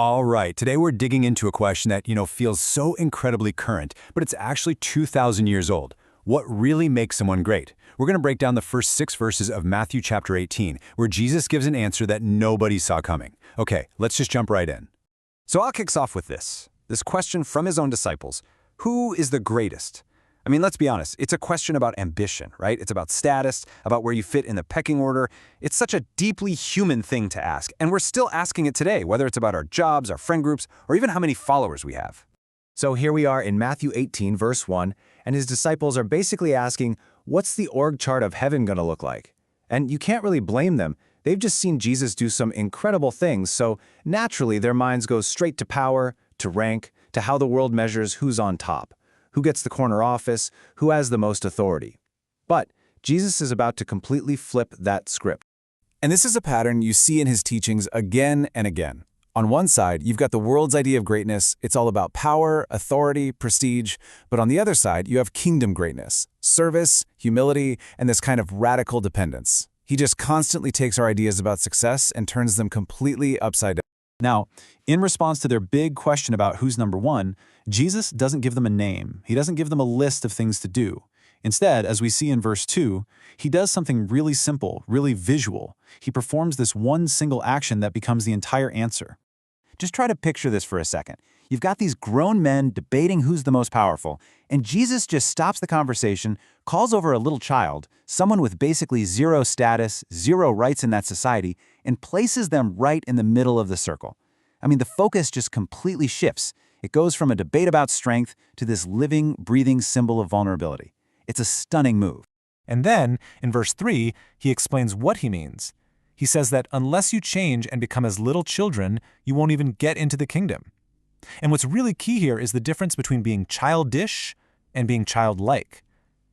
All right, today we're digging into a question that, feels so incredibly current, but it's actually 2,000 years old. What really makes someone great? We're going to break down the first 6 verses of Matthew chapter 18, where Jesus gives an answer that nobody saw coming. Okay, let's just jump right in. So I'll kick us off with this question from his own disciples. Who is the greatest? I mean, let's be honest, it's a question about ambition, right? It's about status, about where you fit in the pecking order. It's such a deeply human thing to ask, and we're still asking it today, whether it's about our jobs, our friend groups, or even how many followers we have. So here we are in Matthew 18, verse 1, and his disciples are basically asking, what's the org chart of heaven going to look like? And you can't really blame them. They've just seen Jesus do some incredible things, so naturally their minds go straight to power, to rank, to how the world measures who's on top, who gets the corner office, who has the most authority. But Jesus is about to completely flip that script. And this is a pattern you see in his teachings again and again. On one side, you've got the world's idea of greatness. It's all about power, authority, prestige. But on the other side, you have kingdom greatness, service, humility, and this kind of radical dependence. He just constantly takes our ideas about success and turns them completely upside down. Now, in response to their big question about who's number one, Jesus doesn't give them a name. He doesn't give them a list of things to do. Instead, as we see in verse 2, he does something really simple, really visual. He performs this one single action that becomes the entire answer. Just try to picture this for a second. You've got these grown men debating who's the most powerful, and Jesus just stops the conversation, calls over a little child, someone with basically zero status, zero rights in that society, and places them right in the middle of the circle. I mean, the focus just completely shifts. It goes from a debate about strength to this living, breathing symbol of vulnerability. It's a stunning move. And then, in verse 3, he explains what he means. He says that unless you change and become as little children, you won't even get into the kingdom. And what's really key here is the difference between being childish and being childlike.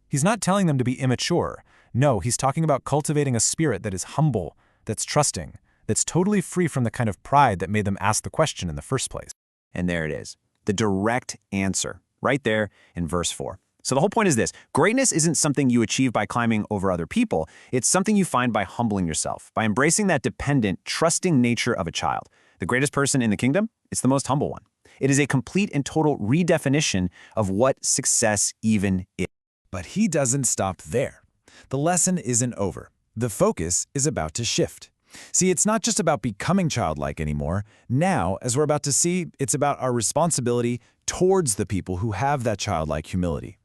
He's not telling them to be immature. No, he's talking about cultivating a spirit that is humble, that's trusting, that's totally free from the kind of pride that made them ask the question in the first place. And there it is, the direct answer, right there in verse 4. So the whole point is this: greatness isn't something you achieve by climbing over other people. It's something you find by humbling yourself, by embracing that dependent, trusting nature of a child. The greatest person in the kingdom, it's the most humble one. It is a complete and total redefinition of what success even is. But he doesn't stop there. The lesson isn't over. The focus is about to shift. See, it's not just about becoming childlike anymore. Now, as we're about to see, it's about our responsibility towards the people who have that childlike humility.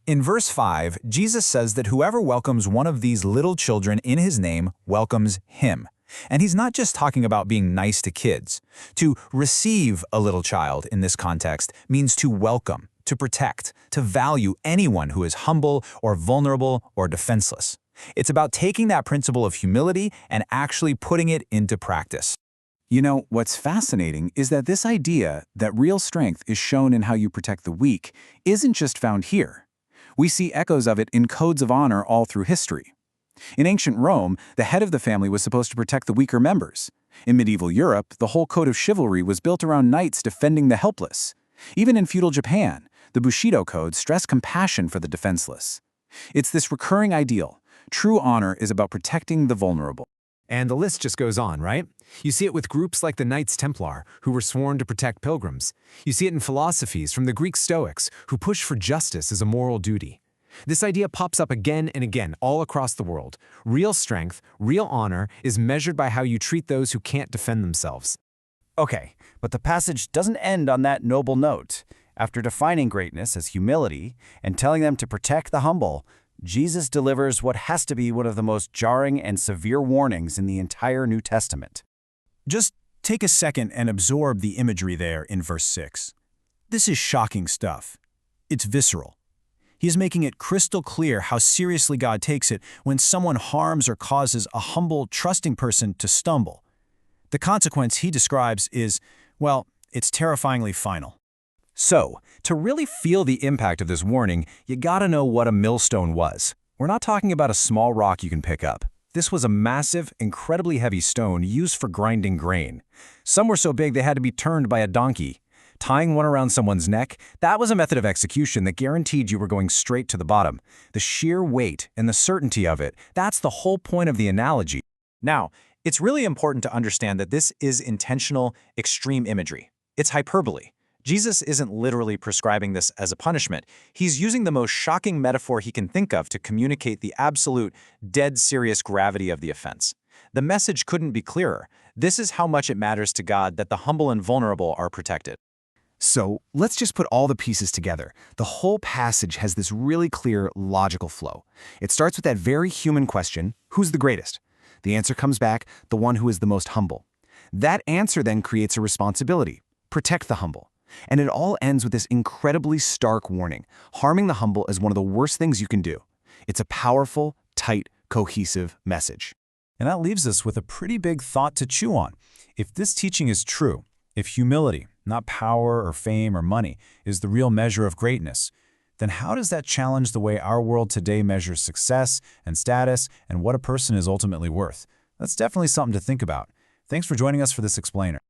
In verse 5, Jesus says that whoever welcomes one of these little children in his name welcomes him. And he's not just talking about being nice to kids. To receive a little child in this context means to welcome, to protect, to value anyone who is humble or vulnerable or defenseless. It's about taking that principle of humility and actually putting it into practice. You know, what's fascinating is that this idea that real strength is shown in how you protect the weak isn't just found here. We see echoes of it in codes of honor all through history. In ancient Rome, the head of the family was supposed to protect the weaker members. In medieval Europe, the whole code of chivalry was built around knights defending the helpless. Even in feudal Japan, the Bushido code stressed compassion for the defenseless. It's this recurring ideal. True honor is about protecting the vulnerable. And the list just goes on, right? You see it with groups like the Knights Templar, who were sworn to protect pilgrims. You see it in philosophies from the Greek Stoics, who push for justice as a moral duty. This idea pops up again and again all across the world. Real strength, real honor, is measured by how you treat those who can't defend themselves. Okay, but the passage doesn't end on that noble note. After defining greatness as humility and telling them to protect the humble, Jesus delivers what has to be one of the most jarring and severe warnings in the entire New Testament. Just take a second and absorb the imagery there in verse 6. This is shocking stuff. It's visceral. He is making it crystal clear how seriously God takes it when someone harms or causes a humble, trusting person to stumble. The consequence he describes is, well, it's terrifyingly final. So, to really feel the impact of this warning, you gotta know what a millstone was. We're not talking about a small rock you can pick up. This was a massive, incredibly heavy stone used for grinding grain. Some were so big they had to be turned by a donkey. Tying one around someone's neck, that was a method of execution that guaranteed you were going straight to the bottom. The sheer weight and the certainty of it, that's the whole point of the analogy. Now, It's really important to understand that this is intentional, extreme imagery. It's hyperbole. Jesus isn't literally prescribing this as a punishment. He's using the most shocking metaphor he can think of to communicate the absolute, dead serious gravity of the offense. The message couldn't be clearer. This is how much it matters to God that the humble and vulnerable are protected. So let's just put all the pieces together. The whole passage has this really clear, logical flow. It starts with that very human question, who's the greatest? The answer comes back, the one who is the most humble. That answer then creates a responsibility, protect the humble. And it all ends with this incredibly stark warning. Harming the humble is one of the worst things you can do. It's a powerful, tight, cohesive message. And that leaves us with a pretty big thought to chew on. If this teaching is true, if humility, not power or fame or money, is the real measure of greatness, then how does that challenge the way our world today measures success and status and what a person is ultimately worth? That's definitely something to think about. Thanks for joining us for this explainer.